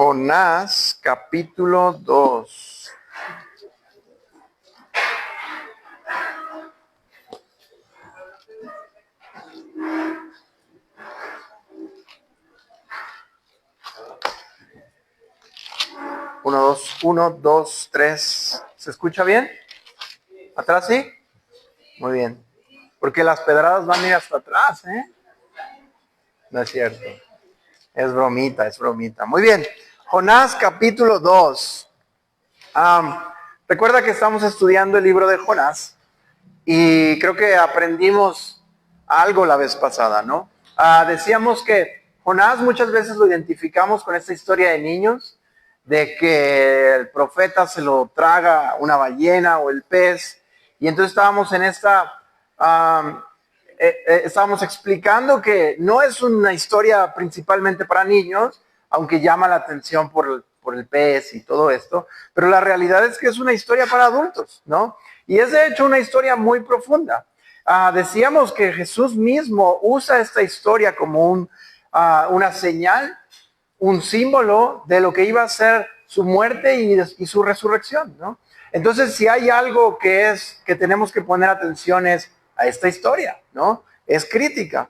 Jonás, capítulo 2. Uno, dos, tres. ¿Se escucha bien? ¿Atrás sí? Muy bien. Porque las pedradas van a ir hasta atrás, ¿eh? No es cierto. Es bromita, es bromita. Muy bien. Jonás, capítulo 2. Recuerda que estamos estudiando el libro de Jonás y creo que aprendimos algo la vez pasada, ¿no? Decíamos que Jonás muchas veces lo identificamos con esta historia de niños, de que el profeta se lo traga una ballena o el pez, y entonces estábamos en estábamos explicando que no es una historia principalmente para niños, aunque llama la atención por el pez y todo esto, pero la realidad es que es una historia para adultos, ¿no? Y es de hecho una historia muy profunda. Decíamos que Jesús mismo usa esta historia como una señal, un símbolo de lo que iba a ser su muerte y su resurrección, ¿no? Entonces, si hay algo que tenemos que poner atención es a esta historia, ¿no? Es crítica.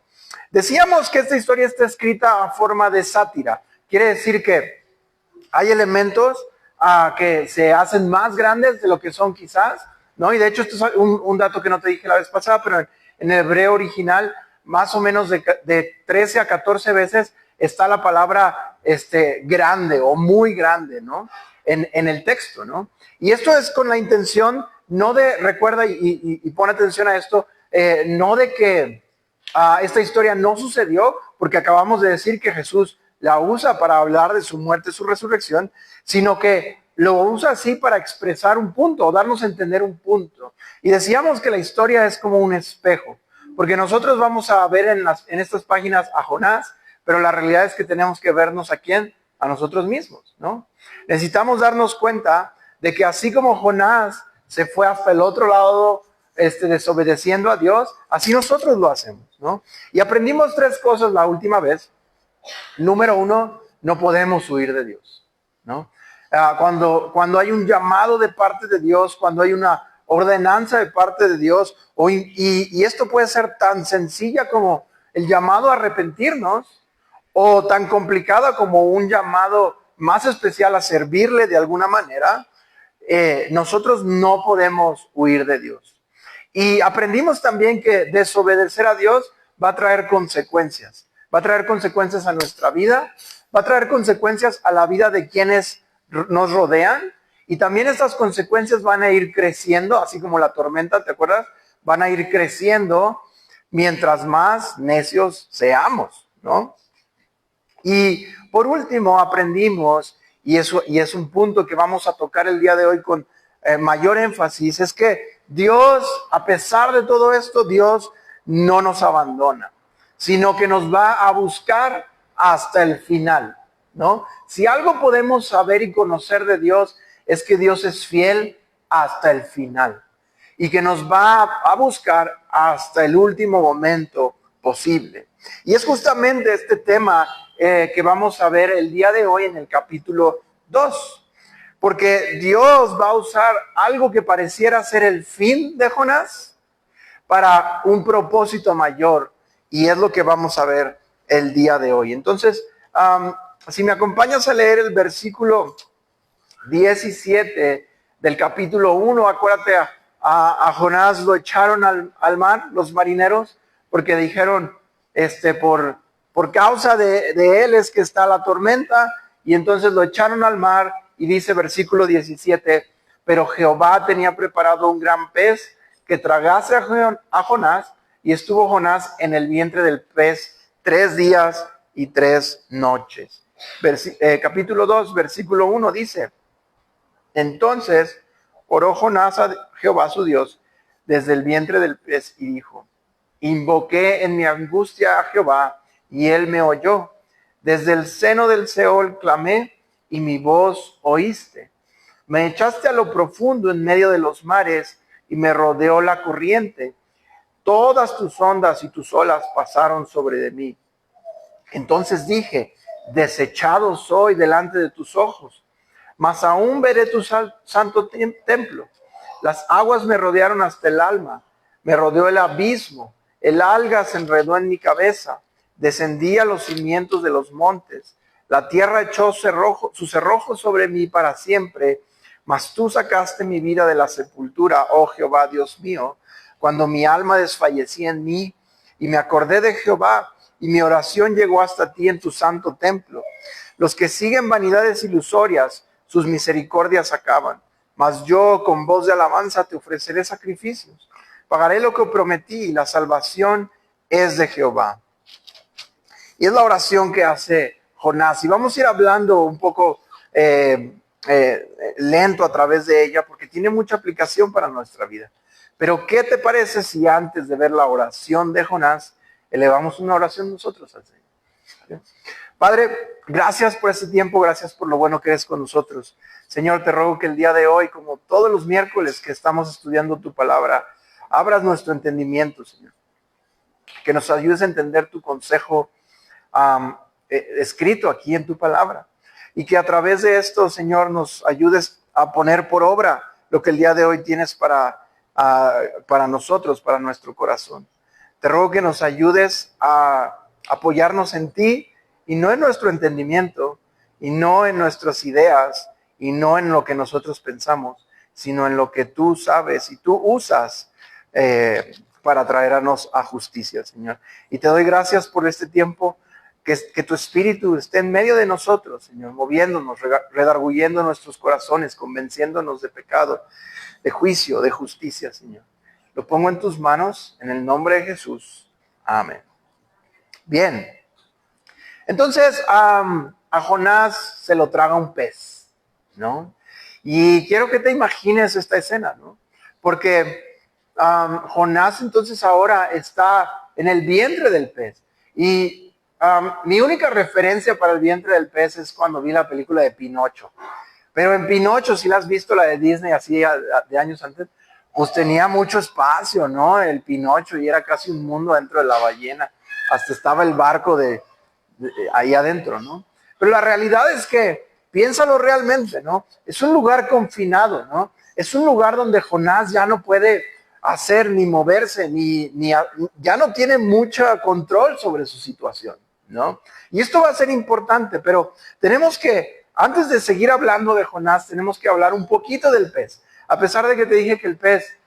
Decíamos que esta historia está escrita a forma de sátira. Quiere decir que hay elementos que se hacen más grandes de lo que son quizás, ¿no? Y de hecho, esto es un dato que no te dije la vez pasada, pero en el hebreo original, más o menos de 13 a 14 veces está la palabra grande o muy grande, ¿no? En el texto, ¿no? Y esto es con la intención, no de, recuerda y pon atención a esto, no de que esta historia no sucedió, porque acabamos de decir que Jesús la usa para hablar de su muerte, su resurrección, sino que lo usa así para expresar un punto o darnos a entender un punto. Y decíamos que la historia es como un espejo, porque nosotros vamos a ver en estas páginas a Jonás, pero la realidad es que tenemos que vernos a quién, a nosotros mismos, ¿no? Necesitamos darnos cuenta de que así como Jonás se fue hasta el otro lado desobedeciendo a Dios, así nosotros lo hacemos, ¿no? Y aprendimos 3 cosas la última vez. Número 1, no podemos huir de Dios, ¿no? Cuando hay un llamado de parte de Dios, cuando hay una ordenanza de parte de Dios, y esto puede ser tan sencilla como el llamado a arrepentirnos, o tan complicada como un llamado más especial a servirle de alguna manera, nosotros no podemos huir de Dios. Y aprendimos también que desobedecer a Dios va a traer consecuencias. Va a traer consecuencias a nuestra vida, va a traer consecuencias a la vida de quienes nos rodean, y también estas consecuencias van a ir creciendo, así como la tormenta, ¿te acuerdas? Van a ir creciendo mientras más necios seamos, ¿no? Y por último aprendimos, y es un punto que vamos a tocar el día de hoy con mayor énfasis, es que Dios, a pesar de todo esto, Dios no nos abandona, sino que nos va a buscar hasta el final, ¿no? Si algo podemos saber y conocer de Dios, es que Dios es fiel hasta el final y que nos va a buscar hasta el último momento posible. Y es justamente este tema que vamos a ver el día de hoy en el capítulo 2. Porque Dios va a usar algo que pareciera ser el fin de Jonás para un propósito mayor. Y es lo que vamos a ver el día de hoy. Entonces, si me acompañas a leer el versículo 17 del capítulo 1, acuérdate, a Jonás lo echaron al mar, los marineros, porque dijeron, por causa de él es que está la tormenta, y entonces lo echaron al mar, y dice versículo 17, pero Jehová tenía preparado un gran pez que tragase a Jonás, y estuvo Jonás en el vientre del pez 3 días y 3 noches. Capítulo 2, versículo 1 dice, entonces oró Jonás a Jehová su Dios desde el vientre del pez y dijo, invoqué en mi angustia a Jehová y él me oyó. Desde el seno del Seol clamé y mi voz oíste. Me echaste a lo profundo en medio de los mares y me rodeó la corriente. Todas tus ondas y tus olas pasaron sobre de mí. Entonces dije, desechado soy delante de tus ojos, mas aún veré tu santo templo. Las aguas me rodearon hasta el alma, me rodeó el abismo, el alga se enredó en mi cabeza, descendí a los cimientos de los montes, la tierra echó su cerrojo sobre mí para siempre, mas tú sacaste mi vida de la sepultura, oh Jehová, Dios mío, cuando mi alma desfallecía en mí, y me acordé de Jehová, y mi oración llegó hasta ti en tu santo templo. Los que siguen vanidades ilusorias, sus misericordias acaban. Mas yo con voz de alabanza te ofreceré sacrificios. Pagaré lo que prometí, la salvación es de Jehová. Y es la oración que hace Jonás. Y vamos a ir hablando un poco lento a través de ella, porque tiene mucha aplicación para nuestra vida. Pero ¿qué te parece si antes de ver la oración de Jonás, elevamos una oración nosotros al Señor? ¿Sí? Padre, gracias por este tiempo, gracias por lo bueno que eres con nosotros. Señor, te ruego que el día de hoy, como todos los miércoles que estamos estudiando tu palabra, abras nuestro entendimiento, Señor. Que nos ayudes a entender tu consejo escrito aquí en tu palabra. Y que a través de esto, Señor, nos ayudes a poner por obra lo que el día de hoy tienes para nosotros, para nuestro corazón. Te ruego que nos ayudes a apoyarnos en ti y no en nuestro entendimiento, y no en nuestras ideas, y no en lo que nosotros pensamos, sino en lo que tú sabes y tú usas para traernos a justicia, Señor. Y te doy gracias por este tiempo, que tu Espíritu esté en medio de nosotros, Señor, moviéndonos, redarguyendo nuestros corazones, convenciéndonos de pecado, de juicio, de justicia, Señor. Lo pongo en tus manos, en el nombre de Jesús. Amén. Bien. Entonces, a Jonás se lo traga un pez, ¿no? Y quiero que te imagines esta escena, ¿no? Porque Jonás entonces ahora está en el vientre del pez. Y mi única referencia para el vientre del pez es cuando vi la película de Pinocho. Pero en Pinocho, si la has visto, la de Disney, así de años antes, pues tenía mucho espacio, ¿no? El Pinocho, y era casi un mundo dentro de la ballena. Hasta estaba el barco ahí adentro, ¿no? Pero la realidad es que, piénsalo realmente, ¿no? Es un lugar confinado, ¿no? Es un lugar donde Jonás ya no puede hacer ni moverse, ya no tiene mucho control sobre su situación, ¿no? Y esto va a ser importante, pero tenemos que, antes de seguir hablando de Jonás, tenemos que hablar un poquito del pez. A pesar de que te dije que el pez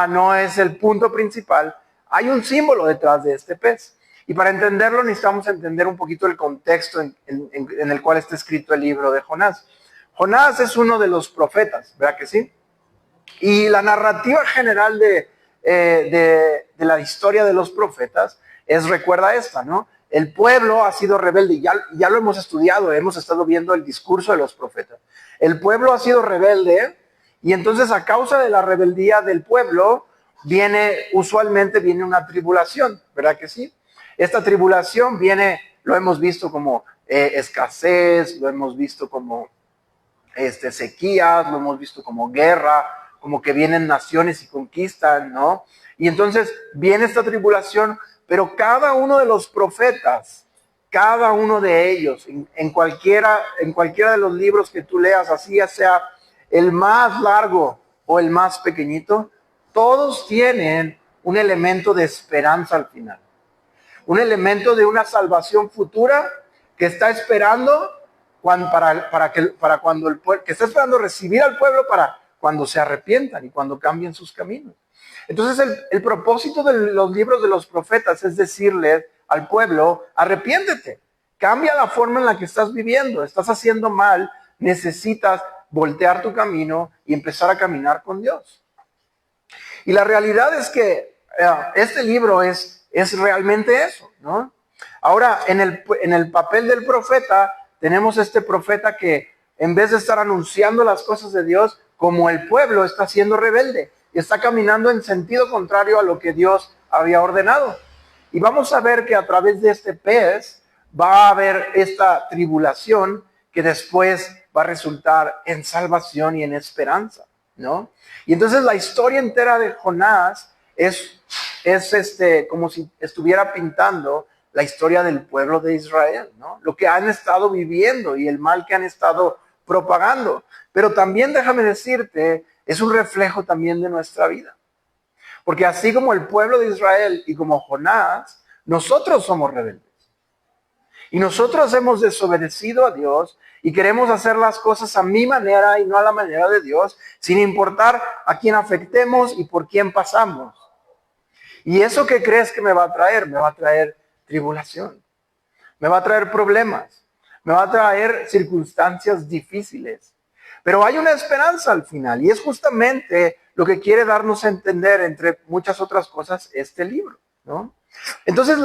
no es el punto principal, hay un símbolo detrás de este pez. Y para entenderlo necesitamos entender un poquito el contexto en el cual está escrito el libro de Jonás. Jonás es uno de los profetas, ¿verdad que sí? Y la narrativa general de la historia de los profetas recuerda esta, ¿no? El pueblo ha sido rebelde, y ya lo hemos estudiado, hemos estado viendo el discurso de los profetas. El pueblo ha sido rebelde, y entonces a causa de la rebeldía del pueblo, usualmente viene una tribulación, ¿verdad que sí? Esta tribulación lo hemos visto como escasez, lo hemos visto como sequías, lo hemos visto como guerra, como que vienen naciones y conquistan, ¿no? Y entonces viene esta tribulación, pero cada uno de los profetas, cada uno de ellos, en cualquiera de los libros que tú leas, así ya sea el más largo o el más pequeñito, todos tienen un elemento de esperanza al final. Un elemento de una salvación futura que está esperando que está esperando recibir al pueblo para cuando se arrepientan y cuando cambien sus caminos. Entonces el propósito de los libros de los profetas es decirle al pueblo: arrepiéntete, cambia la forma en la que estás viviendo, estás haciendo mal, necesitas voltear tu camino y empezar a caminar con Dios. Y la realidad es que este libro es realmente eso, ¿no? Ahora, en el papel del profeta, tenemos este profeta que en vez de estar anunciando las cosas de Dios, como el pueblo está siendo rebelde y está caminando en sentido contrario a lo que Dios había ordenado. Y vamos a ver que a través de este pez va a haber esta tribulación que después va a resultar en salvación y en esperanza, ¿no? Y entonces la historia entera de Jonás es como si estuviera pintando la historia del pueblo de Israel, ¿no? Lo que han estado viviendo y el mal que han estado propagando. Pero también déjame decirte, es un reflejo también de nuestra vida. Porque así como el pueblo de Israel y como Jonás, nosotros somos rebeldes. Y nosotros hemos desobedecido a Dios y queremos hacer las cosas a mi manera y no a la manera de Dios, sin importar a quién afectemos y por quién pasamos. ¿Y eso qué crees que me va a traer? Me va a traer tribulación, me va a traer problemas, me va a traer circunstancias difíciles. Pero hay una esperanza al final y es justamente lo que quiere darnos a entender, entre muchas otras cosas, este libro, ¿no? Entonces,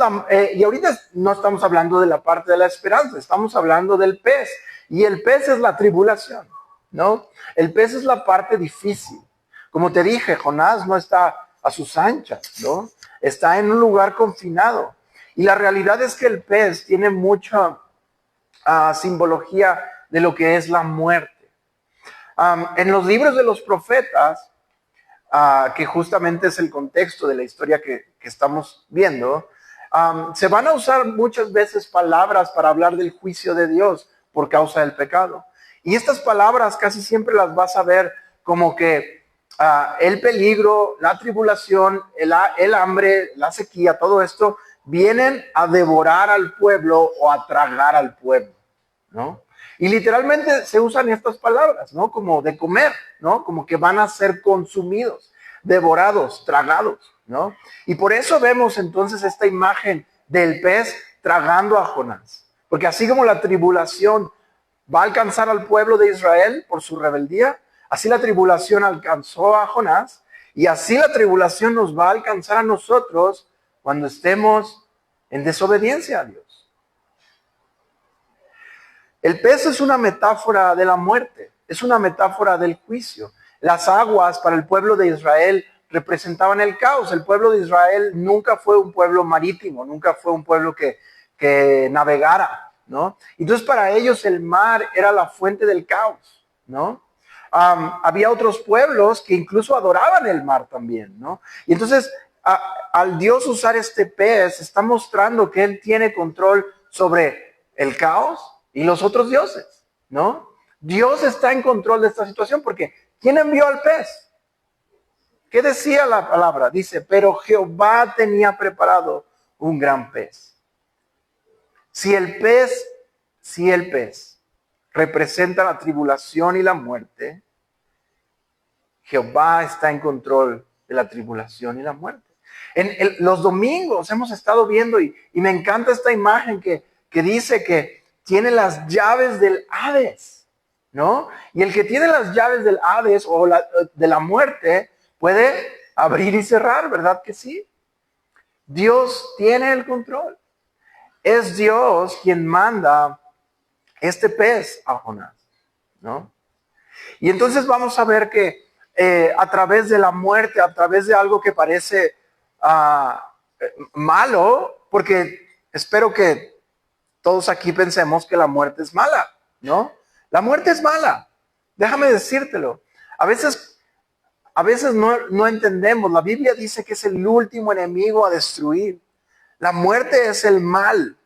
y ahorita no estamos hablando de la parte de la esperanza, estamos hablando del pez. Y el pez es la tribulación, ¿no? El pez es la parte difícil. Como te dije, Jonás no está a sus anchas, ¿no? Está en un lugar confinado. Y la realidad es que el pez tiene mucha simbología de lo que es la muerte. En los libros de los profetas, que justamente es el contexto de la historia que estamos viendo, se van a usar muchas veces palabras para hablar del juicio de Dios por causa del pecado. Y estas palabras casi siempre las vas a ver como que el peligro, la tribulación, el hambre, la sequía, todo esto vienen a devorar al pueblo o a tragar al pueblo, ¿no? Y literalmente se usan estas palabras, ¿no? Como de comer, ¿no? Como que van a ser consumidos, devorados, tragados, ¿no? Y por eso vemos entonces esta imagen del pez tragando a Jonás. Porque así como la tribulación va a alcanzar al pueblo de Israel por su rebeldía, así la tribulación alcanzó a Jonás y así la tribulación nos va a alcanzar a nosotros cuando estemos en desobediencia a Dios. El pez es una metáfora de la muerte, es una metáfora del juicio. Las aguas para el pueblo de Israel representaban el caos. El pueblo de Israel nunca fue un pueblo marítimo, nunca fue un pueblo que navegara, ¿no? Entonces para ellos el mar era la fuente del caos, ¿no? Había otros pueblos que incluso adoraban el mar también, ¿no? Y entonces al Dios usar este pez, está mostrando que Él tiene control sobre el caos y los otros dioses, ¿no? Dios está en control de esta situación porque ¿quién envió al pez? ¿Qué decía la palabra? Dice, pero Jehová tenía preparado un gran pez. Si el pez representa la tribulación y la muerte, Jehová está en control de la tribulación y la muerte. Los domingos hemos estado viendo y me encanta esta imagen que dice que tiene las llaves del Hades, ¿no? Y el que tiene las llaves del Hades o de la muerte puede abrir y cerrar, ¿verdad que sí? Dios tiene el control. Es Dios quien manda este pez a Jonás, ¿no? Y entonces vamos a ver que a través de la muerte, a través de algo que parece malo, porque espero que todos aquí pensemos que la muerte es mala, ¿no? La muerte es mala, déjame decírtelo. A veces no entendemos. La Biblia dice que es el último enemigo a destruir. La muerte es el mal.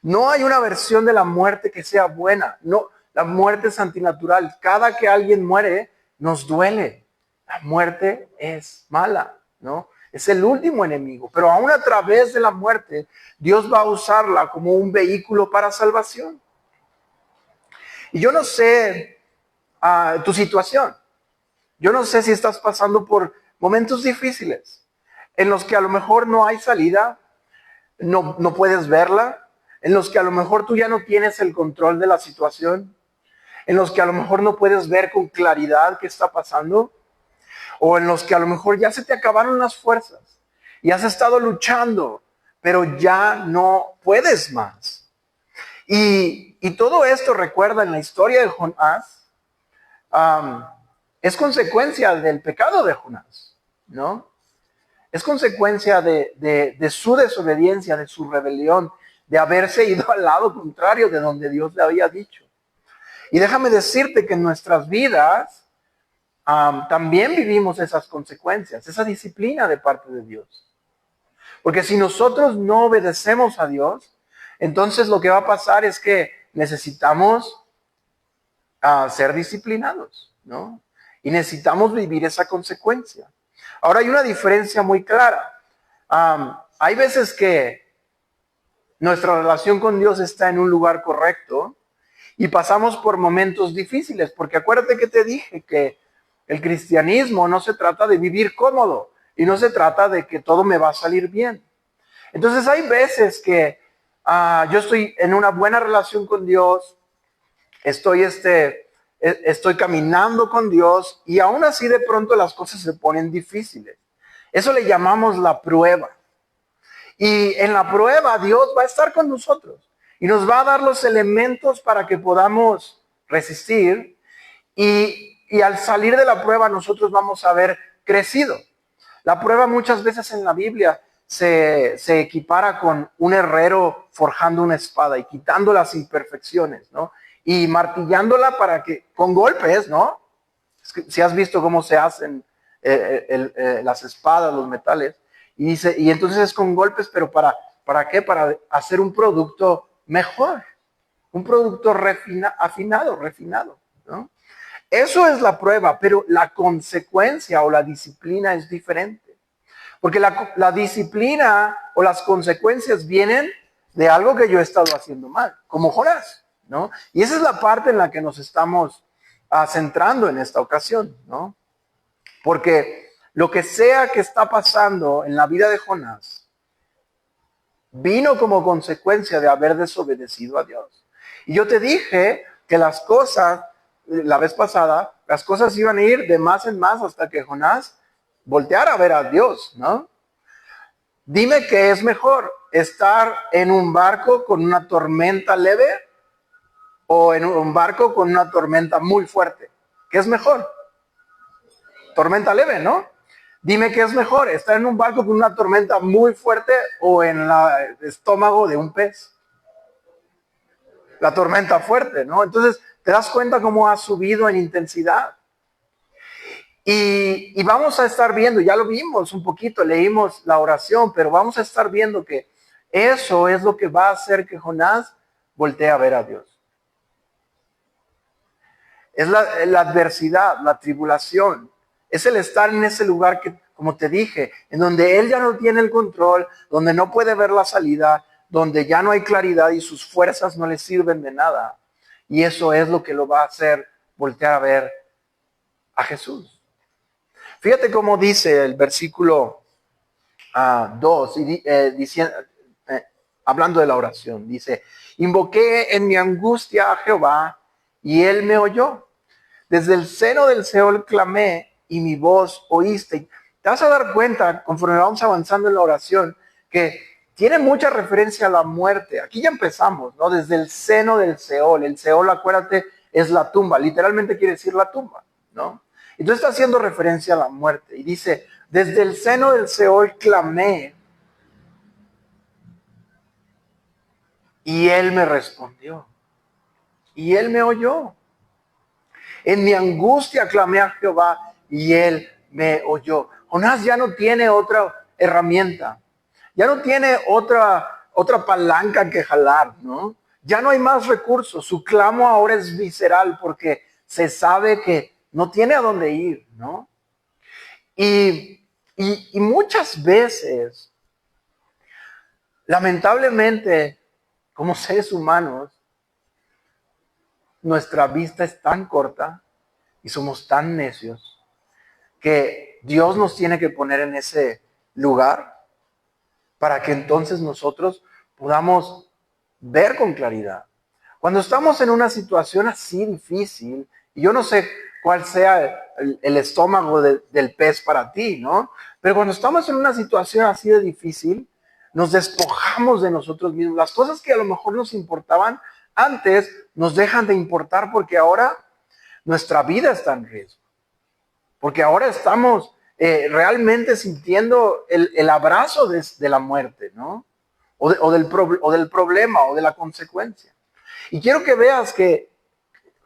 No hay una versión de la muerte que sea buena. No, la muerte es antinatural. Cada que alguien muere, nos duele. La muerte es mala, ¿no? Es el último enemigo. Pero aún a través de la muerte, Dios va a usarla como un vehículo para salvación. Y yo no sé tu situación. Yo no sé si estás pasando por momentos difíciles en los que a lo mejor no hay salida, no puedes verla, en los que a lo mejor tú ya no tienes el control de la situación, en los que a lo mejor no puedes ver con claridad qué está pasando, o en los que a lo mejor ya se te acabaron las fuerzas y has estado luchando, pero ya no puedes más. Y todo esto, recuerda, en la historia de Jonás, es consecuencia del pecado de Jonás, ¿no? Es consecuencia de su desobediencia, de su rebelión, de haberse ido al lado contrario de donde Dios le había dicho. Y déjame decirte que en nuestras vidas también vivimos esas consecuencias, esa disciplina de parte de Dios. Porque si nosotros no obedecemos a Dios, entonces lo que va a pasar es que necesitamos ser disciplinados, ¿no? Y necesitamos vivir esa consecuencia. Ahora hay una diferencia muy clara. Hay veces que nuestra relación con Dios está en un lugar correcto y pasamos por momentos difíciles, porque acuérdate que te dije que el cristianismo no se trata de vivir cómodo y no se trata de que todo me va a salir bien. Entonces hay veces que yo estoy en una buena relación con Dios, estoy caminando con Dios y aún así de pronto las cosas se ponen difíciles. Eso le llamamos la prueba. Y en la prueba Dios va a estar con nosotros y nos va a dar los elementos para que podamos resistir y al salir de la prueba nosotros vamos a haber crecido. La prueba muchas veces en la Biblia se equipara con un herrero forjando una espada y quitando las imperfecciones, ¿no? Y martillándola para que, con golpes, ¿no? Si has visto cómo se hacen las espadas, los metales, y entonces es con golpes, pero ¿para qué? Para hacer un producto mejor, un producto refinado, ¿no? Eso es la prueba, pero la consecuencia o la disciplina es diferente. Porque la disciplina o las consecuencias vienen de algo que yo he estado haciendo mal, como Jonás, ¿no? Y esa es la parte en la que nos estamos centrando en esta ocasión, ¿no? Porque lo que sea que está pasando en la vida de Jonás vino como consecuencia de haber desobedecido a Dios. Y yo te dije que las cosas, la vez pasada, las cosas iban a ir de más en más hasta que Jonás volteara a ver a Dios, ¿no? Dime qué es mejor, estar en un barco con una tormenta leve o en un barco con una tormenta muy fuerte. ¿Qué es mejor? Tormenta leve, ¿no? Dime qué es mejor, estar en un barco con una tormenta muy fuerte o en el estómago de un pez. La tormenta fuerte, ¿no? Entonces te das cuenta cómo ha subido en intensidad. Y vamos a estar viendo, ya lo vimos un poquito, leímos la oración, pero vamos a estar viendo que eso es lo que va a hacer que Jonás voltee a ver a Dios. Es la adversidad, la tribulación. Es el estar en ese lugar que, como te dije, en donde él ya no tiene el control, donde no puede ver la salida, donde ya no hay claridad y sus fuerzas no le sirven de nada. Y eso es lo que lo va a hacer voltear a ver a Jesús. Fíjate cómo dice el versículo 2, hablando de la oración, dice, invoqué en mi angustia a Jehová y él me oyó. Desde el seno del Seol clamé y mi voz oíste. Te vas a dar cuenta, conforme vamos avanzando en la oración, que tiene mucha referencia a la muerte. Aquí ya empezamos, ¿no? Desde el seno del Seol. El Seol, acuérdate, es la tumba. Literalmente quiere decir la tumba, ¿no? Entonces está haciendo referencia a la muerte. Y dice, desde el seno del Seol clamé y él me respondió. Y él me oyó. En mi angustia clamé a Jehová y él me oyó. Jonás ya no tiene otra herramienta. Ya no tiene otra palanca que jalar, ¿no? Ya no hay más recursos. Su clamo ahora es visceral porque se sabe que no tiene a dónde ir, ¿no? Y muchas veces, lamentablemente, como seres humanos, nuestra vista es tan corta y somos tan necios que Dios nos tiene que poner en ese lugar para que entonces nosotros podamos ver con claridad. Cuando estamos en una situación así difícil, y yo no sé cuál sea el estómago del pez para ti, ¿no? Pero cuando estamos en una situación así de difícil, nos despojamos de nosotros mismos. Las cosas que a lo mejor nos importaban antes nos dejan de importar porque ahora nuestra vida está en riesgo. Porque ahora estamos realmente sintiendo el abrazo de la muerte, ¿no? O del problema o de la consecuencia. Y quiero que veas que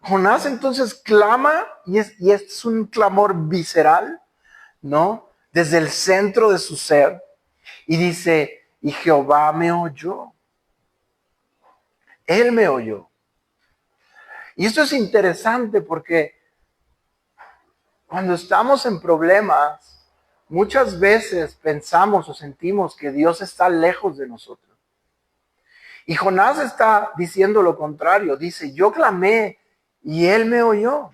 Jonás entonces clama y es un clamor visceral, ¿no? Desde el centro de su ser. Y dice, y Jehová me oyó. Él me oyó. Y esto es interesante porque cuando estamos en problemas, muchas veces pensamos o sentimos que Dios está lejos de nosotros. Y Jonás está diciendo lo contrario. Dice, yo clamé y él me oyó.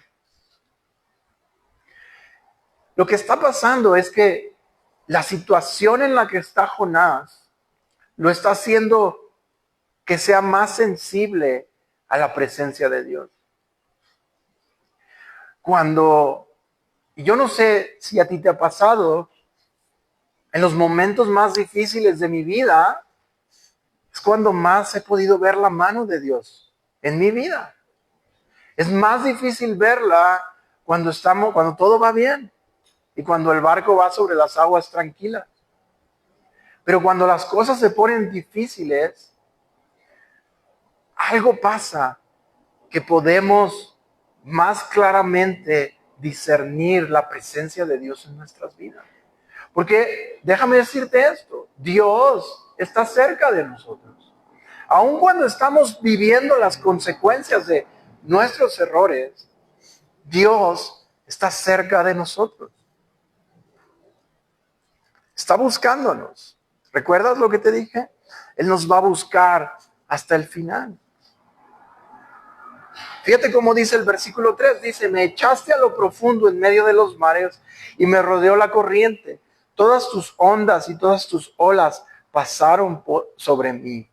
Lo que está pasando es que la situación en la que está Jonás lo está haciendo que sea más sensible a la presencia de Dios. Cuando, yo no sé si a ti te ha pasado, en los momentos más difíciles de mi vida, es cuando más he podido ver la mano de Dios en mi vida. Es más difícil verla cuando todo va bien y cuando el barco va sobre las aguas tranquilas. Pero cuando las cosas se ponen difíciles, algo pasa que podemos más claramente discernir la presencia de Dios en nuestras vidas. Porque déjame decirte esto, Dios está cerca de nosotros. Aun cuando estamos viviendo las consecuencias de nuestros errores, Dios está cerca de nosotros. Está buscándonos. ¿Recuerdas lo que te dije? Él nos va a buscar hasta el final. Fíjate cómo dice el versículo 3, dice, me echaste a lo profundo en medio de los mares y me rodeó la corriente. Todas tus ondas y todas tus olas pasaron sobre mí.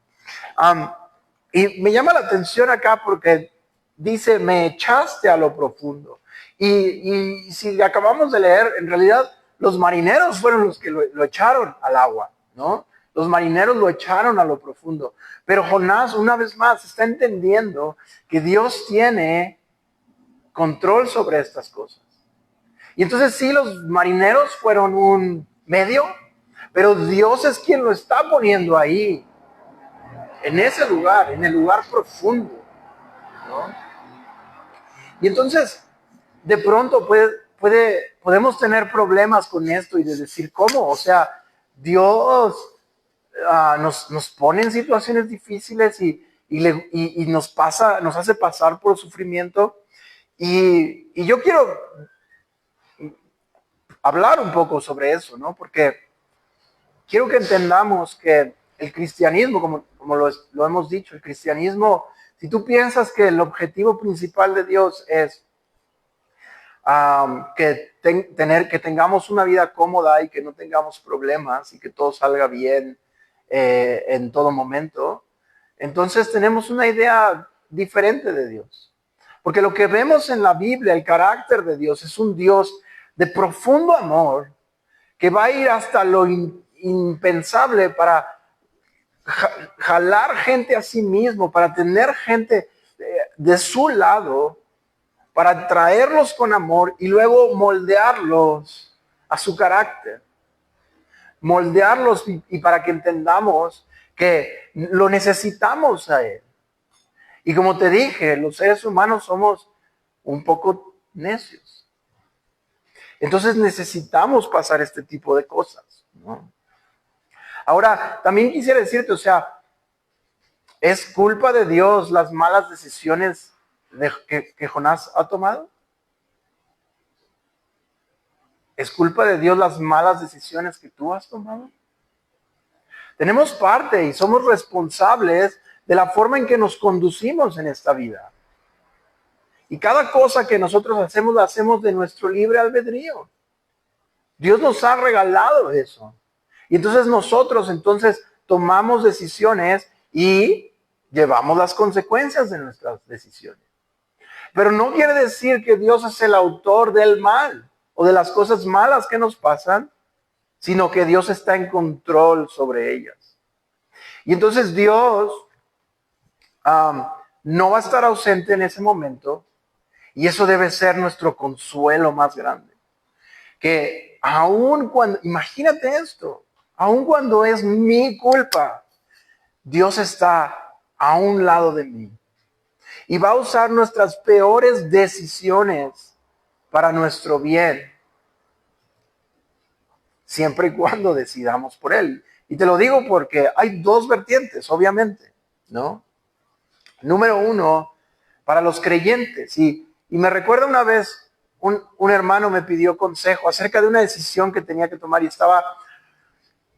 Y me llama la atención acá porque dice, me echaste a lo profundo. Y si acabamos de leer, en realidad los marineros fueron los que lo echaron al agua, ¿no? Los marineros lo echaron a lo profundo. Pero Jonás, una vez más, está entendiendo que Dios tiene control sobre estas cosas. Y entonces sí, los marineros fueron un medio, pero Dios es quien lo está poniendo ahí, en ese lugar, en el lugar profundo, ¿no? Y entonces, de pronto podemos tener problemas con esto y de decir, ¿cómo? O sea, Dios nos pone en situaciones difíciles y nos hace pasar por sufrimiento. Y yo quiero hablar un poco sobre eso, ¿no? Porque quiero que entendamos que el cristianismo, como lo hemos dicho, el cristianismo, si tú piensas que el objetivo principal de Dios es que tengamos una vida cómoda y que no tengamos problemas y que todo salga bien en todo momento, entonces tenemos una idea diferente de Dios. Porque lo que vemos en la Biblia, el carácter de Dios, es un Dios de profundo amor que va a ir hasta lo impensable para jalar gente a sí mismo, para tener gente de su lado, para traerlos con amor y luego moldearlos a su carácter. Moldearlos y para que entendamos que lo necesitamos a Él. Y como te dije, los seres humanos somos un poco necios. Entonces necesitamos pasar este tipo de cosas, ¿no? Ahora, también quisiera decirte, o sea, ¿es culpa de Dios las malas decisiones que Jonás ha tomado? ¿Es culpa de Dios las malas decisiones que tú has tomado? Tenemos parte y somos responsables de la forma en que nos conducimos en esta vida. Y cada cosa que nosotros hacemos, la hacemos de nuestro libre albedrío. Dios nos ha regalado eso. Y entonces nosotros tomamos decisiones y llevamos las consecuencias de nuestras decisiones. Pero no quiere decir que Dios es el autor del mal o de las cosas malas que nos pasan, sino que Dios está en control sobre ellas. Y entonces Dios no va a estar ausente en ese momento, y eso debe ser nuestro consuelo más grande. Que aun cuando, imagínate esto, aun cuando es mi culpa, Dios está a un lado de mí. Y va a usar nuestras peores decisiones para nuestro bien, siempre y cuando decidamos por Él. Y te lo digo porque hay dos vertientes, obviamente, ¿no? Número uno, para los creyentes. Y me recuerda una vez, un hermano me pidió consejo acerca de una decisión que tenía que tomar y estaba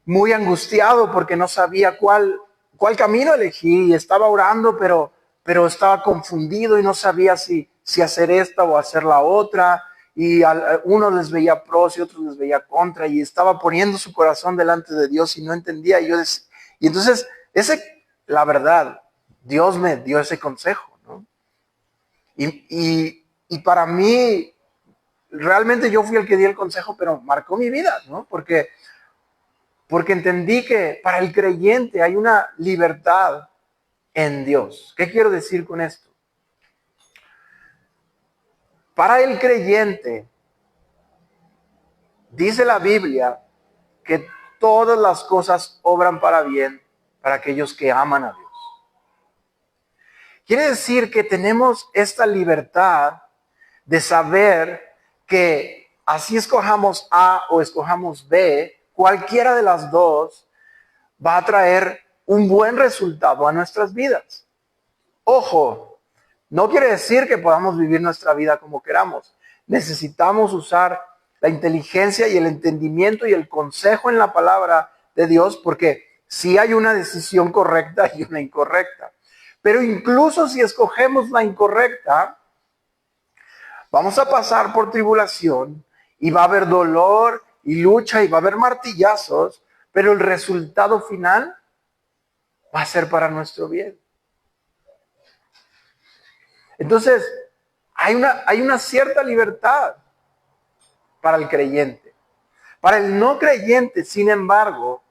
muy angustiado porque no sabía cuál camino elegir y estaba orando, pero estaba confundido y no sabía si hacer esta o hacer la otra. Y uno les veía pros y otros les veía contra y estaba poniendo su corazón delante de Dios y no entendía. Y entonces, la verdad, Dios me dio ese consejo, ¿no? Y para mí, realmente yo fui el que di el consejo, pero marcó mi vida, ¿no? Porque entendí que para el creyente hay una libertad en Dios. ¿Qué quiero decir con esto? Para el creyente, dice la Biblia que todas las cosas obran para bien para aquellos que aman a Dios. Quiere decir que tenemos esta libertad de saber que así escojamos A o escojamos B, cualquiera de las dos va a traer un buen resultado a nuestras vidas. Ojo, no quiere decir que podamos vivir nuestra vida como queramos. Necesitamos usar la inteligencia y el entendimiento y el consejo en la palabra de Dios, porque sí hay una decisión correcta y una incorrecta. Pero incluso si escogemos la incorrecta, vamos a pasar por tribulación y va a haber dolor y lucha y va a haber martillazos, pero el resultado final va a ser para nuestro bien. Entonces, hay una cierta libertad para el creyente. Para el no creyente, sin embargo,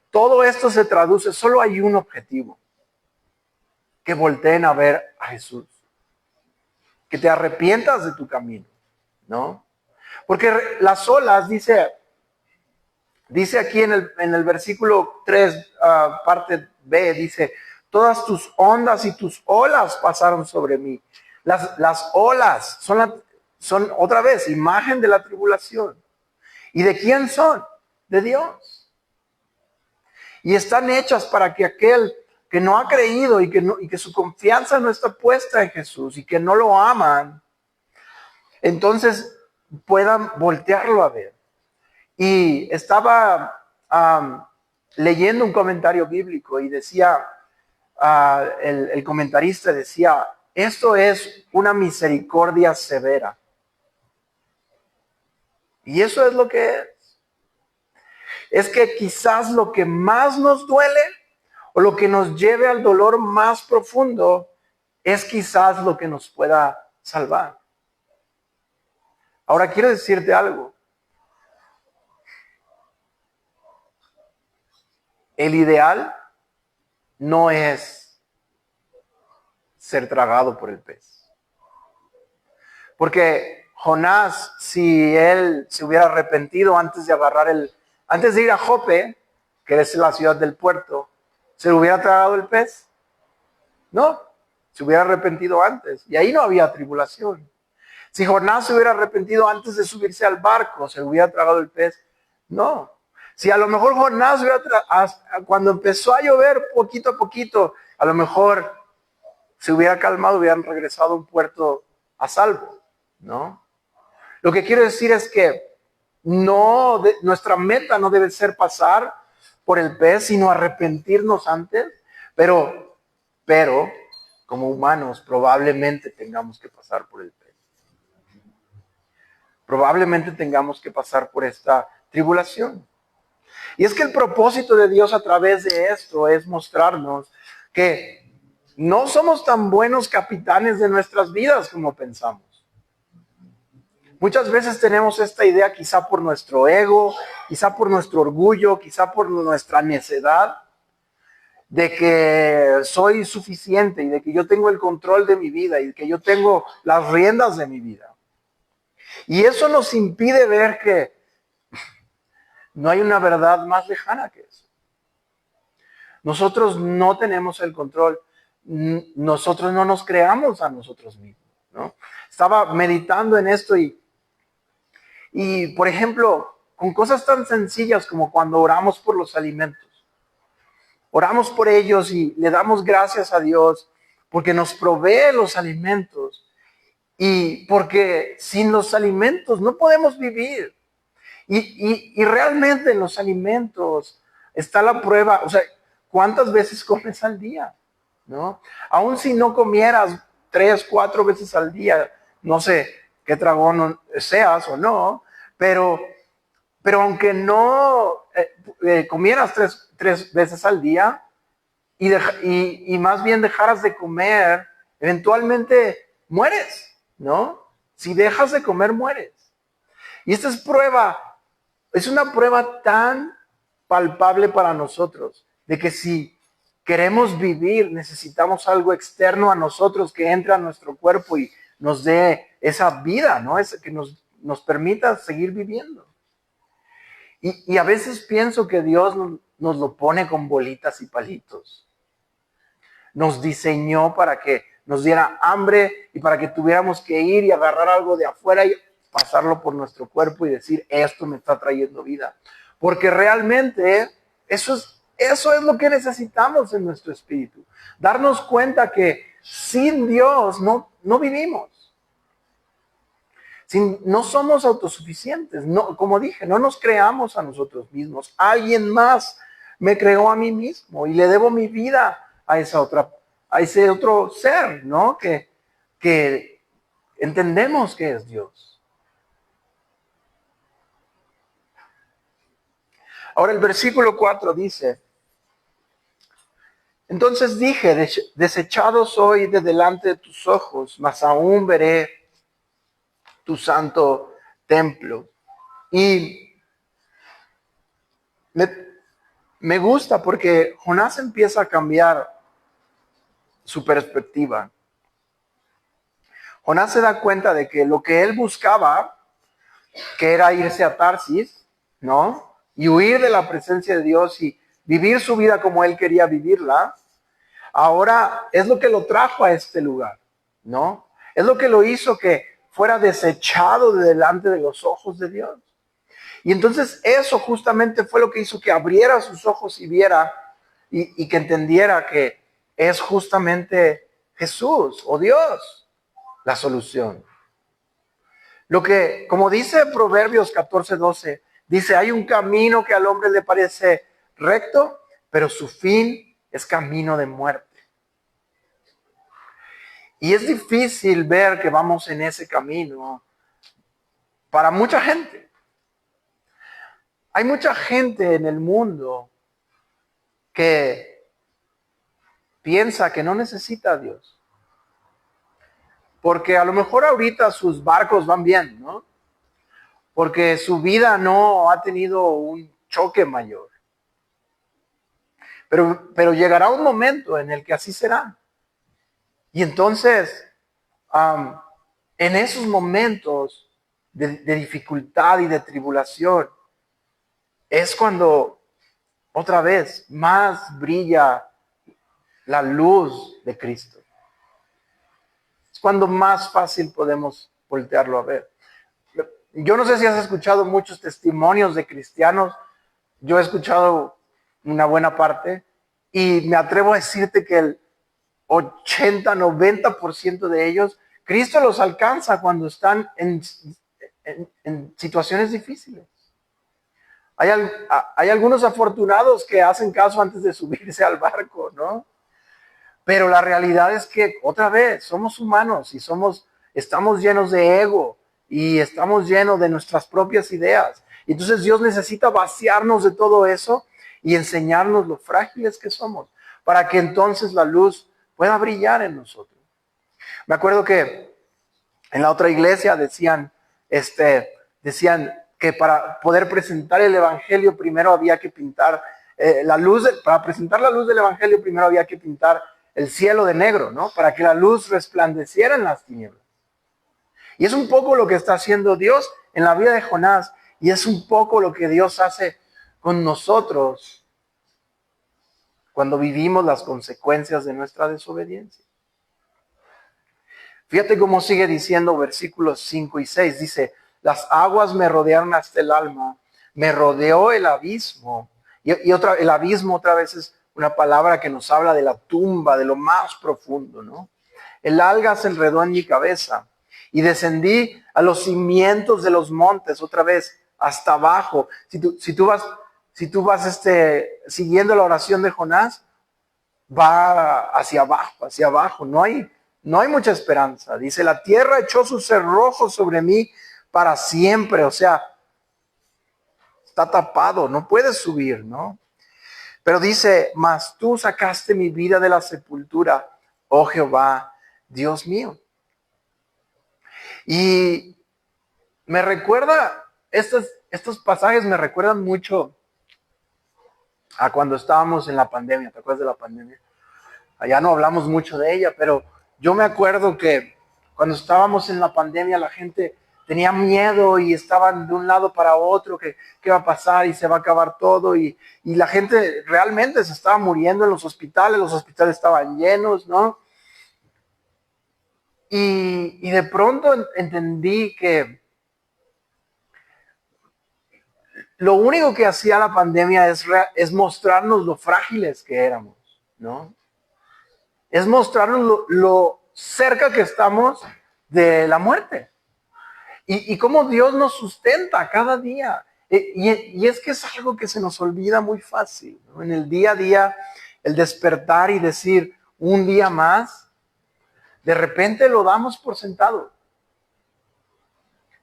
todo esto se traduce, solo hay un objetivo: que volteen a ver a Jesús, que te arrepientas de tu camino, ¿no? Porque las olas, dice aquí en el versículo 3, parte B, dice: todas tus ondas y tus olas pasaron sobre mí. Las olas son otra vez imagen de la tribulación. ¿Y de quién son? De Dios. Y están hechas para que aquel que no ha creído y que su confianza no está puesta en Jesús y que no lo aman, entonces puedan voltearlo a ver. Y estaba leyendo un comentario bíblico y decía, el comentarista decía: esto es una misericordia severa. Y eso es lo que es. Es que quizás lo que más nos duele o lo que nos lleve al dolor más profundo es quizás lo que nos pueda salvar. Ahora quiero decirte algo. El ideal no es ser tragado por el pez. Porque Jonás, si él se hubiera arrepentido antes de ir a Jope, que es la ciudad del puerto, ¿se le hubiera tragado el pez? No, se hubiera arrepentido antes. Y ahí no había tribulación. Si Jonás se hubiera arrepentido antes de subirse al barco, ¿se le hubiera tragado el pez? No. Si a lo mejor Jonás cuando empezó a llover poquito a poquito, a lo mejor se hubiera calmado, hubieran regresado a un puerto a salvo, ¿no? Lo que quiero decir es que nuestra meta no debe ser pasar por el pez, sino arrepentirnos antes, pero como humanos probablemente tengamos que pasar por el pez. Probablemente tengamos que pasar por esta tribulación. Y es que el propósito de Dios a través de esto es mostrarnos que no somos tan buenos capitanes de nuestras vidas como pensamos. Muchas veces tenemos esta idea, quizá por nuestro ego, quizá por nuestro orgullo, quizá por nuestra necedad, de que soy suficiente y de que yo tengo el control de mi vida y que yo tengo las riendas de mi vida. Y eso nos impide ver que no hay una verdad más lejana que eso. Nosotros no tenemos el control. Nosotros no nos creamos a nosotros mismos, ¿no? Estaba meditando en esto y por ejemplo, con cosas tan sencillas como cuando oramos por los alimentos. Oramos por ellos y le damos gracias a Dios porque nos provee los alimentos y porque sin los alimentos no podemos vivir. Y realmente en los alimentos está la prueba, o sea, ¿cuántas veces comes al día? ¿No? Aun si no comieras 3, 4 veces al día, no sé qué dragón seas o no, pero aunque no comieras tres veces al día y más bien dejaras de comer, eventualmente mueres, ¿no? Si dejas de comer, mueres. Y esta es una prueba tan palpable para nosotros, de que si queremos vivir, necesitamos algo externo a nosotros que entre a nuestro cuerpo y nos dé esa vida, ¿no? Que nos permita seguir viviendo. Y a veces pienso que Dios nos lo pone con bolitas y palitos. Nos diseñó para que nos diera hambre y para que tuviéramos que ir y agarrar algo de afuera y pasarlo por nuestro cuerpo y decir, esto me está trayendo vida. Porque realmente eso es lo que necesitamos en nuestro espíritu. Darnos cuenta que sin Dios no vivimos. No somos autosuficientes. No, como dije, no nos creamos a nosotros mismos. Alguien más me creó a mí mismo y le debo mi vida a ese otro ser, ¿no? Que entendemos que es Dios. Ahora el versículo 4 dice, entonces dije, desechado soy de delante de tus ojos, mas aún veré tu santo templo. Y me gusta porque Jonás empieza a cambiar su perspectiva. Jonás se da cuenta de que lo que él buscaba, que era irse a Tarsis, ¿no? Y huir de la presencia de Dios y vivir su vida como él quería vivirla, ahora es lo que lo trajo a este lugar, ¿no? Es lo que lo hizo que fuera desechado de delante de los ojos de Dios. Y entonces eso justamente fue lo que hizo que abriera sus ojos y viera y que entendiera que es justamente Jesús o Dios la solución. Lo que, como dice Proverbios 14:12, dice, hay un camino que al hombre le parece recto, pero su fin es camino de muerte. Y es difícil ver que vamos en ese camino para mucha gente. Hay mucha gente en el mundo que piensa que no necesita a Dios. Porque a lo mejor ahorita sus barcos van bien, ¿no? Porque su vida no ha tenido un choque mayor. Pero llegará un momento en el que así será. Y entonces, en esos momentos de dificultad y de tribulación, es cuando otra vez más brilla la luz de Cristo. Es cuando más fácil podemos voltearlo a ver. Yo no sé si has escuchado muchos testimonios de cristianos. Yo he escuchado una buena parte y me atrevo a decirte que el 80-90% de ellos, Cristo los alcanza cuando están en situaciones difíciles. Hay algunos afortunados que hacen caso antes de subirse al barco, ¿no? Pero la realidad es que, otra vez, somos humanos y estamos llenos de ego y estamos llenos de nuestras propias ideas. Y entonces Dios necesita vaciarnos de todo eso y enseñarnos lo frágiles que somos para que entonces la luz pueda brillar en nosotros. Me acuerdo que en la otra iglesia decían que para poder presentar el evangelio primero había que pintar para presentar la luz del evangelio primero había que pintar el cielo de negro, ¿no? Para que la luz resplandeciera en las tinieblas. Y es un poco lo que está haciendo Dios en la vida de Jonás, y es un poco lo que Dios hace con nosotros cuando vivimos las consecuencias de nuestra desobediencia. Fíjate cómo sigue diciendo versículos 5 y 6. Dice, las aguas me rodearon hasta el alma, Me rodeó el abismo. El abismo otra vez es una palabra que nos habla de la tumba, de lo más profundo, ¿no? El alga se enredó en mi cabeza y descendí a los cimientos de los montes, otra vez, hasta abajo. Si tú vas siguiendo la oración de Jonás, va hacia abajo. No hay mucha esperanza. Dice, la tierra echó sus cerrojos sobre mí para siempre. O sea, está tapado, no puedes subir, ¿no? Pero dice, mas tú sacaste mi vida de la sepultura, oh Jehová, Dios mío. Y me recuerda, estos pasajes me recuerdan mucho a cuando estábamos en la pandemia. ¿Te acuerdas de la pandemia? Allá no hablamos mucho de ella, pero yo me acuerdo que cuando estábamos en la pandemia la gente tenía miedo y estaban de un lado para otro, que qué va a pasar y se va a acabar todo. Y la gente realmente se estaba muriendo en los hospitales estaban llenos, ¿no? Y de pronto entendí que lo único que hacía la pandemia es mostrarnos lo frágiles que éramos, ¿no? Es mostrarnos lo cerca que estamos de la muerte. Y cómo Dios nos sustenta cada día. Y es que es algo que se nos olvida muy fácil, ¿no? En el día a día, el despertar y decir un día más, de repente lo damos por sentado.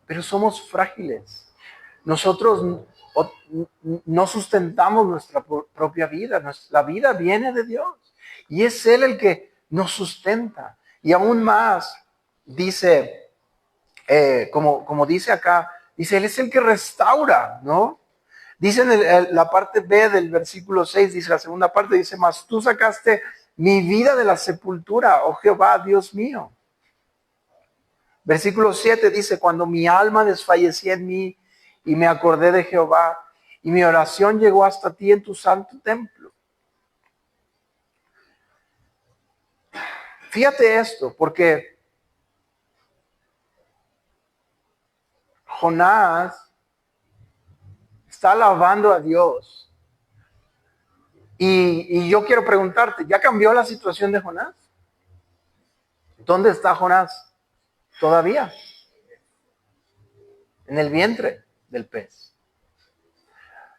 Pero somos frágiles. Nosotros no sustentamos nuestra propia vida. La vida viene de Dios. Y es Él el que nos sustenta. Y aún más, dice, como dice acá, dice, Él es el que restaura, ¿no? Dice en la parte B del versículo 6, dice la segunda parte, dice, mas tú sacaste mi vida de la sepultura, oh Jehová, Dios mío. Versículo 7 dice, cuando mi alma desfallecía en mí y me acordé de Jehová, y mi oración llegó hasta ti en tu santo templo. Fíjate esto, porque Jonás está alabando a Dios. Y yo quiero preguntarte, ¿ya cambió la situación de Jonás? ¿Dónde está Jonás? Todavía. En el vientre del pez.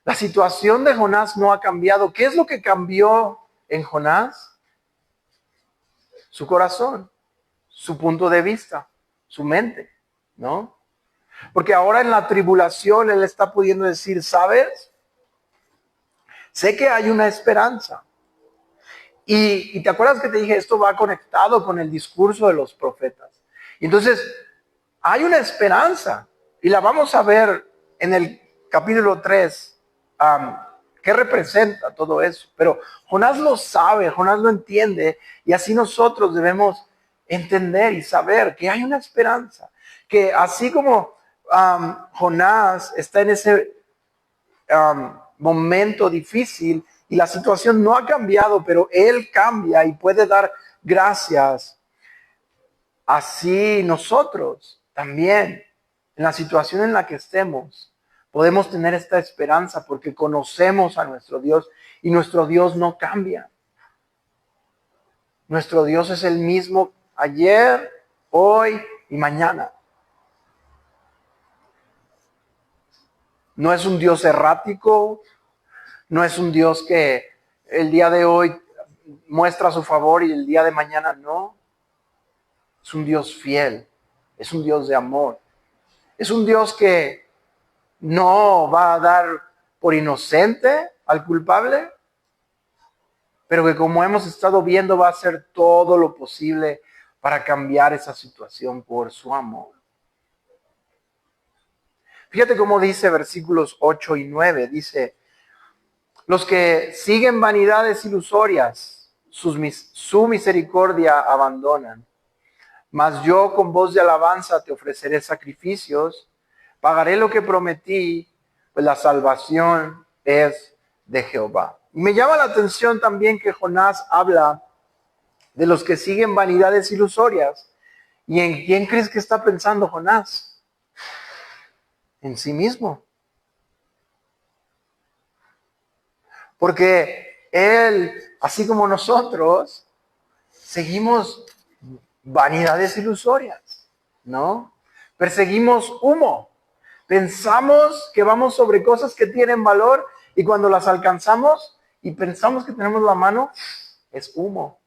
La situación de Jonás no ha cambiado. ¿Qué es lo que cambió en Jonás? Su corazón, su punto de vista, su mente, ¿no? Porque ahora en la tribulación él está pudiendo decir, ¿sabes? Sé que hay una esperanza. Y te acuerdas que te dije, esto va conectado con el discurso de los profetas. Y entonces, hay una esperanza. Y la vamos a ver en el capítulo 3. ¿Qué representa todo eso? Pero Jonás lo sabe, Jonás lo entiende. Y así nosotros debemos entender y saber que hay una esperanza. Que así como Jonás está en ese momento difícil y la situación no ha cambiado, pero él cambia y puede dar gracias. Así nosotros también, en la situación en la que estemos, podemos tener esta esperanza porque conocemos a nuestro Dios y nuestro Dios no cambia. Nuestro Dios es el mismo ayer, hoy y mañana. No es un Dios errático, no es un Dios que el día de hoy muestra su favor y el día de mañana no. Es un Dios fiel, es un Dios de amor. Es un Dios que no va a dar por inocente al culpable, pero que como hemos estado viendo va a hacer todo lo posible para cambiar esa situación por su amor. Fíjate cómo dice versículos 8 y 9, dice, los que siguen vanidades ilusorias, su misericordia abandonan. Mas yo con voz de alabanza te ofreceré sacrificios, pagaré lo que prometí, pues la salvación es de Jehová. Y me llama la atención también que Jonás habla de los que siguen vanidades ilusorias. ¿Y en quién crees que está pensando Jonás? En sí mismo. Porque Él, así como nosotros, seguimos vanidades ilusorias, ¿no? Perseguimos humo. Pensamos que vamos sobre cosas que tienen valor y cuando las alcanzamos y pensamos que tenemos la mano, es humo,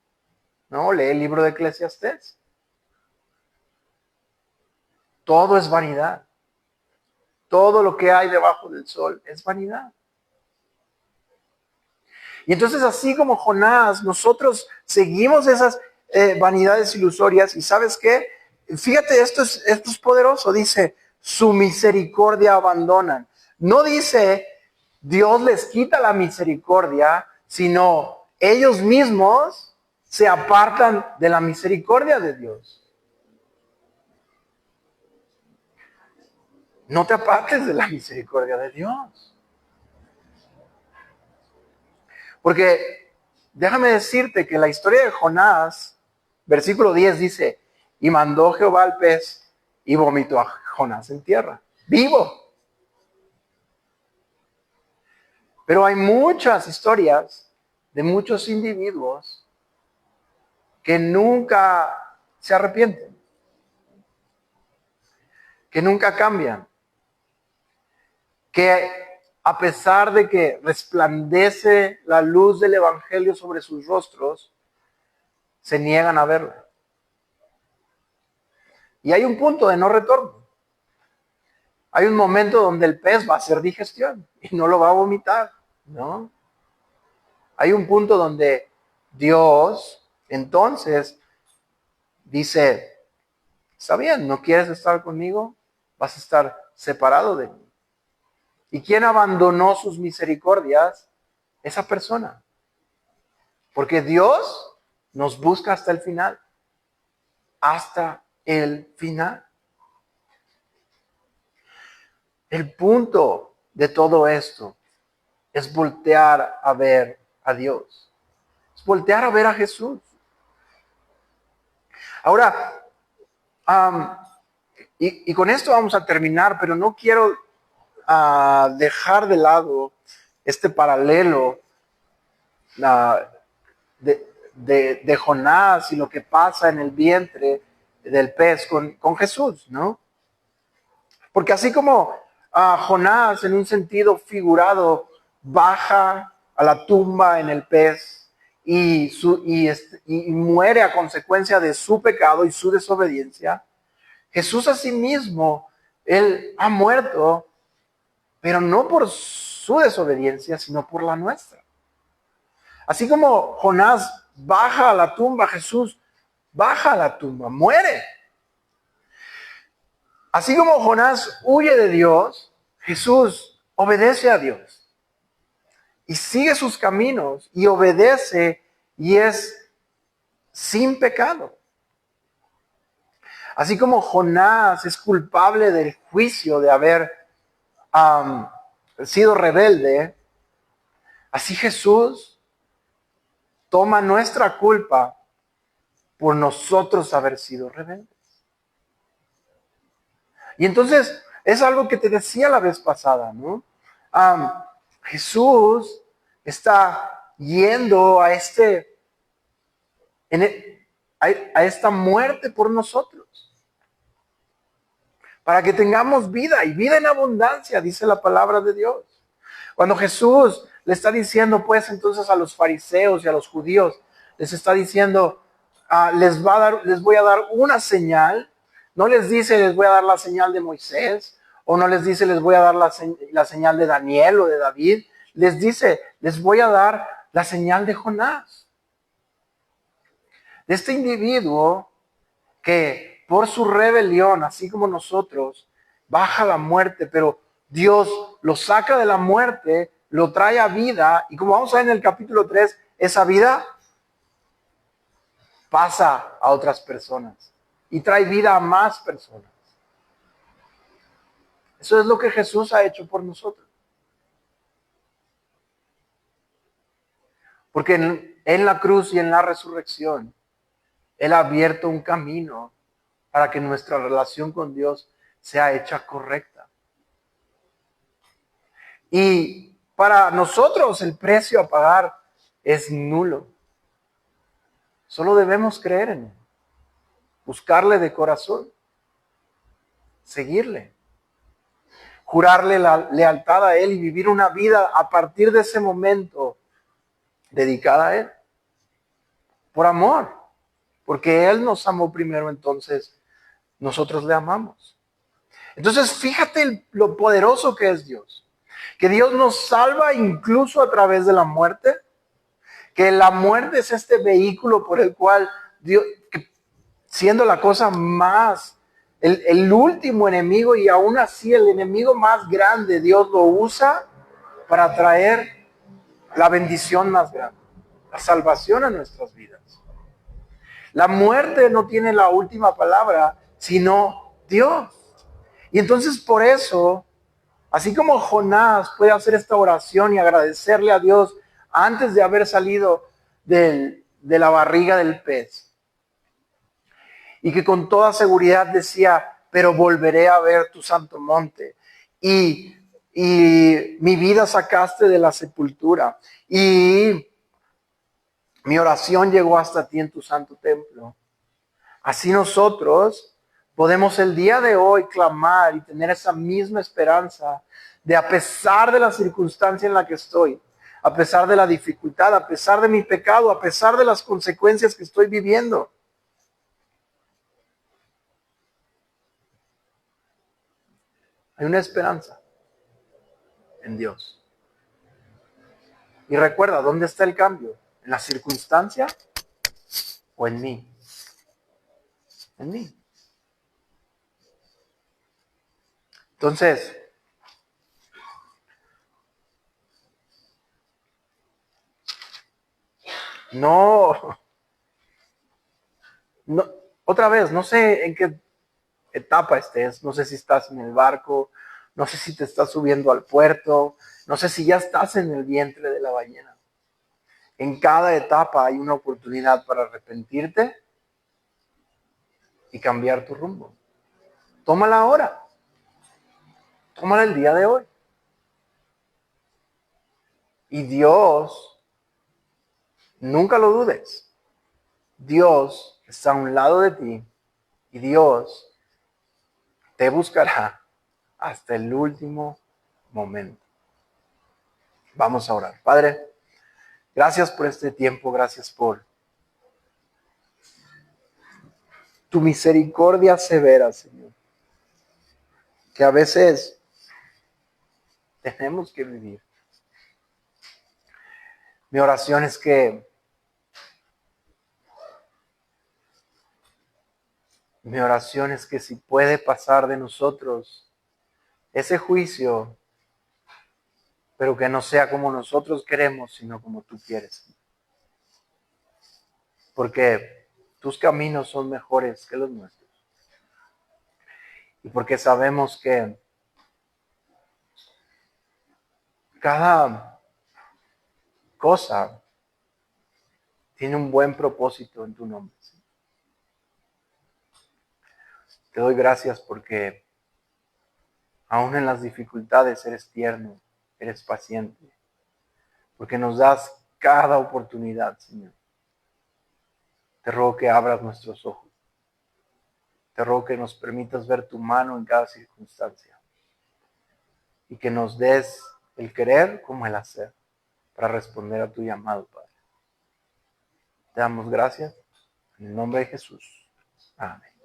¿no? Lee el libro de Eclesiastés. Todo es vanidad. Todo lo que hay debajo del sol es vanidad. Y entonces, así como Jonás, nosotros seguimos esas vanidades ilusorias. ¿Y sabes qué? Fíjate, esto es poderoso. Dice, su misericordia abandonan. No dice, Dios les quita la misericordia, sino ellos mismos se apartan de la misericordia de Dios. No te apartes de la misericordia de Dios. Porque déjame decirte que la historia de Jonás, versículo 10 dice, y mandó Jehová al pez y vomitó a Jonás en tierra, vivo. Pero hay muchas historias de muchos individuos que nunca se arrepienten, que nunca cambian, que a pesar de que resplandece la luz del evangelio sobre sus rostros, se niegan a verlo. Y hay un punto de no retorno. Hay un momento donde el pez va a hacer digestión y no lo va a vomitar, ¿no? Hay un punto donde Dios entonces dice, está bien, ¿no quieres estar conmigo? Vas a estar separado de mí. ¿Y quién abandonó sus misericordias? Esa persona. Porque Dios nos busca hasta el final. Hasta el final. El punto de todo esto es voltear a ver a Dios. Es voltear a ver a Jesús. Ahora, y con esto vamos a terminar, pero no quiero dejar de lado este paralelo de Jonás y lo que pasa en el vientre del pez con Jesús, ¿no? Porque así como Jonás, en un sentido figurado, baja a la tumba en el pez y muere a consecuencia de su pecado y su desobediencia, Jesús asimismo, Él ha muerto, pero no por su desobediencia, sino por la nuestra. Así como Jonás baja a la tumba, Jesús baja a la tumba, muere. Así como Jonás huye de Dios, Jesús obedece a Dios y sigue sus caminos y obedece y es sin pecado. Así como Jonás es culpable del juicio de haber sido rebelde, así Jesús toma nuestra culpa por nosotros haber sido rebeldes. Y entonces es algo que te decía la vez pasada, ¿no? Jesús está yendo a esta muerte por nosotros, para que tengamos vida y vida en abundancia, dice la palabra de Dios. Cuando Jesús le está diciendo, pues entonces a los fariseos y a los judíos, les está diciendo, les voy a dar una señal. No les dice, les voy a dar la señal de Moisés, o no les dice, les voy a dar la señal de Daniel o de David. Les dice, les voy a dar la señal de Jonás. De este individuo que por su rebelión, así como nosotros, baja a la muerte, pero Dios lo saca de la muerte, lo trae a vida, y como vamos a ver en el capítulo 3, esa vida pasa a otras personas y trae vida a más personas. Eso es lo que Jesús ha hecho por nosotros. Porque en la cruz y en la resurrección, Él ha abierto un camino para que nuestra relación con Dios sea hecha correcta. Y para nosotros el precio a pagar es nulo. Solo debemos creer en Él, buscarle de corazón, seguirle, jurarle la lealtad a Él y vivir una vida a partir de ese momento dedicada a Él. Por amor, porque Él nos amó primero, entonces nosotros le amamos. Entonces fíjate lo poderoso que es Dios. Que Dios nos salva incluso a través de la muerte. Que la muerte es este vehículo por el cual Dios, siendo la cosa más, el último enemigo y aún así el enemigo más grande, Dios lo usa para traer la bendición más grande, la salvación a nuestras vidas. La muerte no tiene la última palabra, sino Dios. Y entonces por eso, así como Jonás puede hacer esta oración y agradecerle a Dios antes de haber salido de la barriga del pez, y que con toda seguridad decía, pero volveré a ver tu santo monte, y mi vida sacaste de la sepultura, y mi oración llegó hasta ti en tu santo templo. Así nosotros podemos el día de hoy clamar y tener esa misma esperanza de, a pesar de la circunstancia en la que estoy, a pesar de la dificultad, a pesar de mi pecado, a pesar de las consecuencias que estoy viviendo, hay una esperanza en Dios. Y recuerda, ¿dónde está el cambio? ¿En la circunstancia o en mí? En mí. Entonces, no, otra vez, no sé en qué etapa estés, no sé si estás en el barco, no sé si te estás subiendo al puerto, no sé si ya estás en el vientre de la ballena. En cada etapa hay una oportunidad para arrepentirte y cambiar tu rumbo. Tómala ahora, tómala el día de hoy. Y Dios, nunca lo dudes, Dios está a un lado de ti y Dios te buscará hasta el último momento. Vamos a orar. Padre, gracias por este tiempo, gracias por tu misericordia severa, Señor, que a veces tenemos que vivir. Mi oración es que si puede pasar de nosotros ese juicio, pero que no sea como nosotros queremos, sino como tú quieres. Porque tus caminos son mejores que los nuestros. Y porque sabemos que cada cosa tiene un buen propósito en tu nombre. Te doy gracias porque aún en las dificultades eres tierno, eres paciente, porque nos das cada oportunidad, Señor. Te ruego que abras nuestros ojos. Te ruego que nos permitas ver tu mano en cada circunstancia y que nos des el querer como el hacer para responder a tu llamado, Padre. Te damos gracias en el nombre de Jesús. Amén.